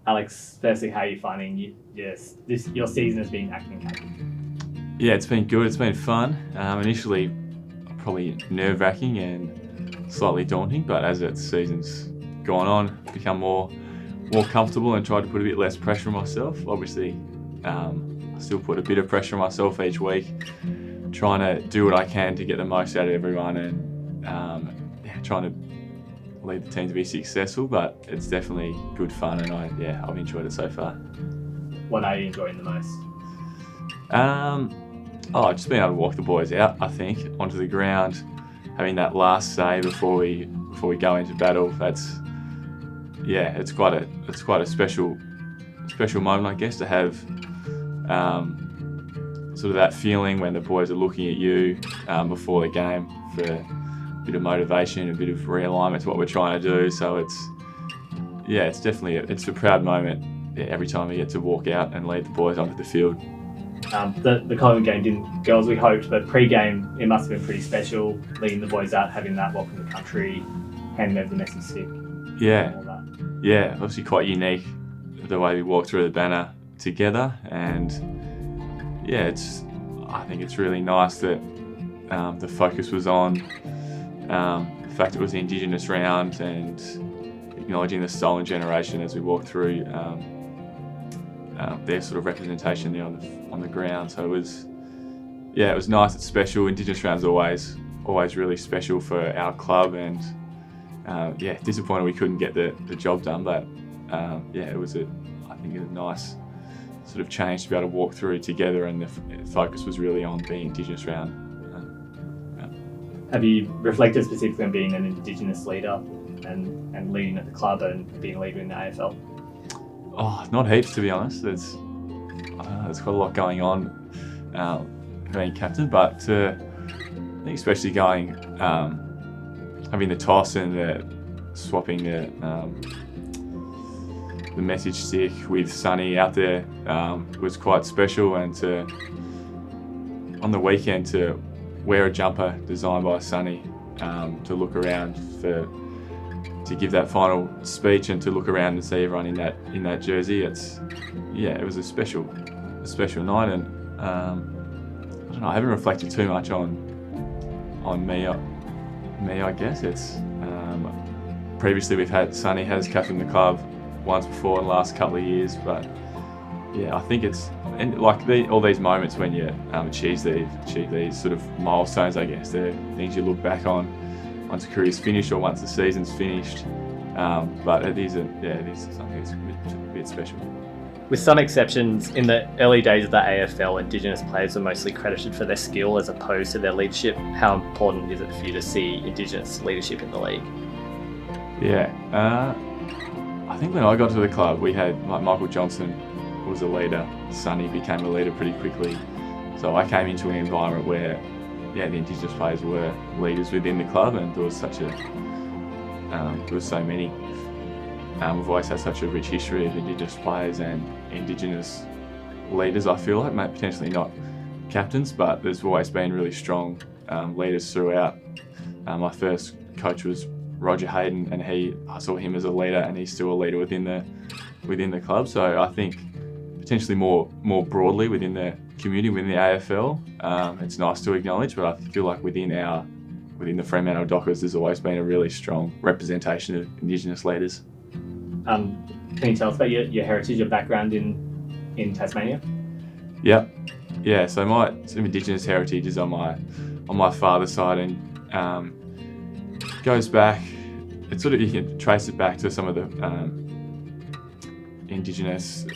Alex, firstly, how are you finding your season as being acting captain? Yeah, it's been good. It's been fun. Initially, probably nerve-wracking and slightly daunting, but as the season's gone on, become more comfortable and tried to put a bit less pressure on myself. Obviously, I still put a bit of pressure on myself each week, trying to do what I can to get the most out of everyone and trying to lead the team to be successful. But it's definitely good fun, and I've enjoyed it so far. What are you enjoying the most? Just being able to walk the boys out, I think, onto the ground, having that last say before we go into battle. It's quite a special moment, I guess, to have sort of that feeling when the boys are looking at you before the game for a bit of motivation, a bit of realignment to what we're trying to do. So it's definitely a proud moment every time we get to walk out and lead the boys onto the field. The Collingwood game didn't go as we hoped, but pre-game it must have been pretty special, leading the boys out, having that welcome to the country, handing over the message stick. Yeah, obviously quite unique the way we walked through the banner together, and I think it's really nice that the focus was on the fact it was the Indigenous round and acknowledging the stolen generation as we walked through their sort of representation there on the ground. So it was nice. It's special. Indigenous round's always really special for our club, and disappointed we couldn't get the job done. But it was a nice sort of change to be able to walk through together, and the focus was really on being Indigenous round. Have you reflected specifically on being an Indigenous leader and leading at the club and being a leader in the AFL? Oh, not heaps, to be honest. There's quite a lot going on being captain, but I think especially going having the toss and swapping the message stick with Sonny out there was quite special, and on the weekend to wear a jumper designed by Sonny, to look around to give that final speech and to look around and see everyone in that jersey. It was a special night, and I don't know, I haven't reflected too much on me, I guess. It's previously Sonny has captained the club once before in the last couple of years, but I think it's all these moments when you achieve these sort of milestones, I guess. They're things you look back on once a career's finished or once the season's finished. But it is something that's a bit special. With some exceptions, in the early days of the AFL, Indigenous players were mostly credited for their skill as opposed to their leadership. How important is it for you to see Indigenous leadership in the league? I think when I got to the club, we had Michael Johnson was a leader. Sonny became a leader pretty quickly. So I came into an environment where the Indigenous players were leaders within the club, and there was so many. We've always had such a rich history of Indigenous players and Indigenous leaders, I feel like, maybe potentially not captains, but there's always been really strong leaders throughout. My first coach was Roger Hayden, and I saw him as a leader, and he's still a leader within the club. So I think potentially more broadly within the community, within the AFL, it's nice to acknowledge, but I feel like within the Fremantle Dockers, there's always been a really strong representation of Indigenous leaders. Can you tell us about your heritage, your background in Tasmania? Yeah. So my sort of Indigenous heritage is on my father's side, and goes back. It's sort of, you can trace it back to some of the Indigenous.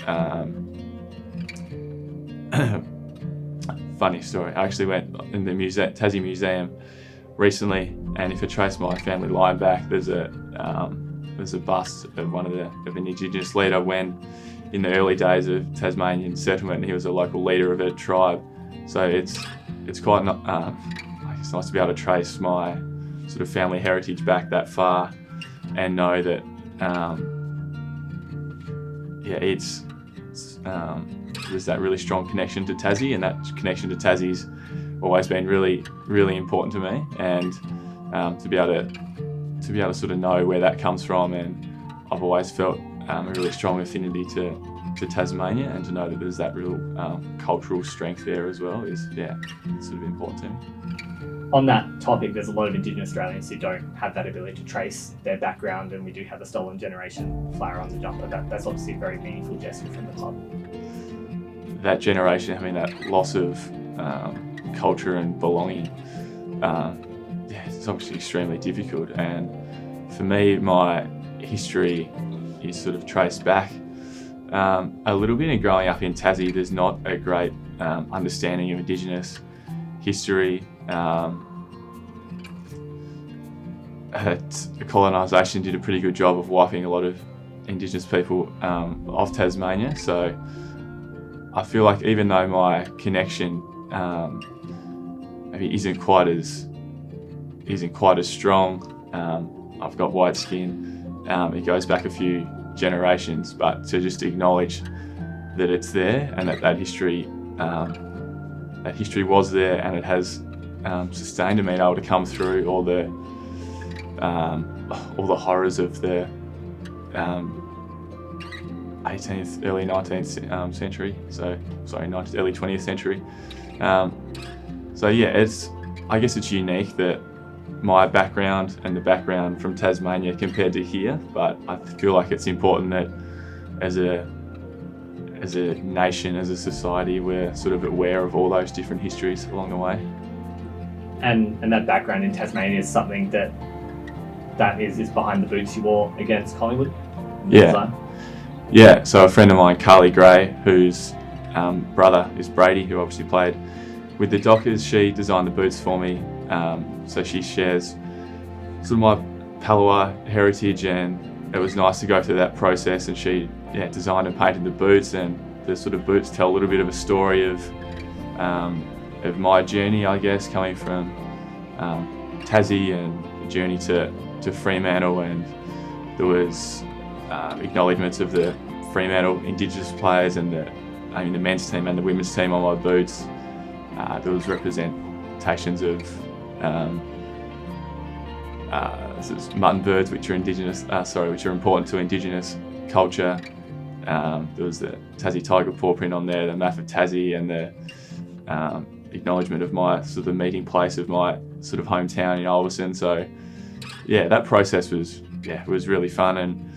Funny story. I actually went in the Tassie Museum recently, and if you trace my family line back, there's a bust of of an Indigenous leader when, in the early days of Tasmanian settlement, he was a local leader of a tribe. So it's quite it's nice to be able to trace my sort of family heritage back that far, and know that there's that really strong connection to Tassie, and that connection to Tassie's always been really, really important to me, and to be able to sort of know where that comes from. And I've always felt a really strong affinity to Tasmania, and to know that there's that real cultural strength there as well it's sort of important to me. On that topic, there's a lot of Indigenous Australians who don't have that ability to trace their background, and we do have the Stolen Generation flower on the jumper. That's obviously a very meaningful gesture from the club. That generation having that loss of culture and belonging, it's obviously extremely difficult. And for me, my history is sort of traced back a little bit. And growing up in Tassie, there's not a great understanding of Indigenous history. Colonisation did a pretty good job of wiping a lot of Indigenous people off Tasmania. So I feel like even though my connection maybe isn't quite as strong, I've got white skin. It goes back a few generations, but to just acknowledge that it's there and that history was there, and it has sustained and been able to come through all the horrors of the 18th, early 19th century. Early 20th century. I guess it's unique that my background and the background from Tasmania compared to here, but I feel like it's important that as a nation, as a society, we're sort of aware of all those different histories along the way. And that background in Tasmania is something that is behind the boots you wore against Collingwood? Yeah, so a friend of mine, Carly Gray, whose brother is Brady, who obviously played with the Dockers, she designed the boots for me. So she shares sort of my Palawa heritage, and it was nice to go through that process. And she designed and painted the boots, and the sort of boots tell a little bit of a story of my journey, I guess, coming from Tassie and the journey to Fremantle. And there was acknowledgements of the Fremantle Indigenous players and the men's team and the women's team on my boots. There was representations of mutton birds, which are important to Indigenous culture. There was the Tassie tiger paw print on there, the map of Tassie, and the acknowledgement of my sort of the meeting place of my sort of hometown in Ulverstone. So that process was really fun, and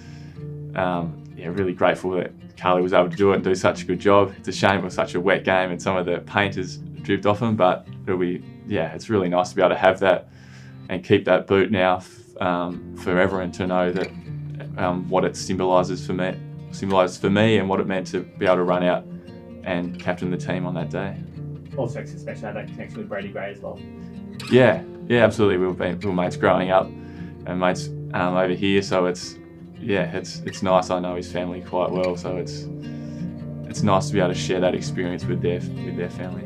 really grateful that Carly was able to do it and do such a good job. It's a shame it was such a wet game and some of the paint has dripped off them, but it's really nice to be able to have that and keep that boot now forever, and to know that what it symbolises for me and what it meant to be able to run out and captain the team on that day. Also, especially have that connection with Brady Gray as well. Yeah, absolutely. We were mates growing up and mates over here, so it's nice. I know his family quite well, so it's nice to be able to share that experience with their family.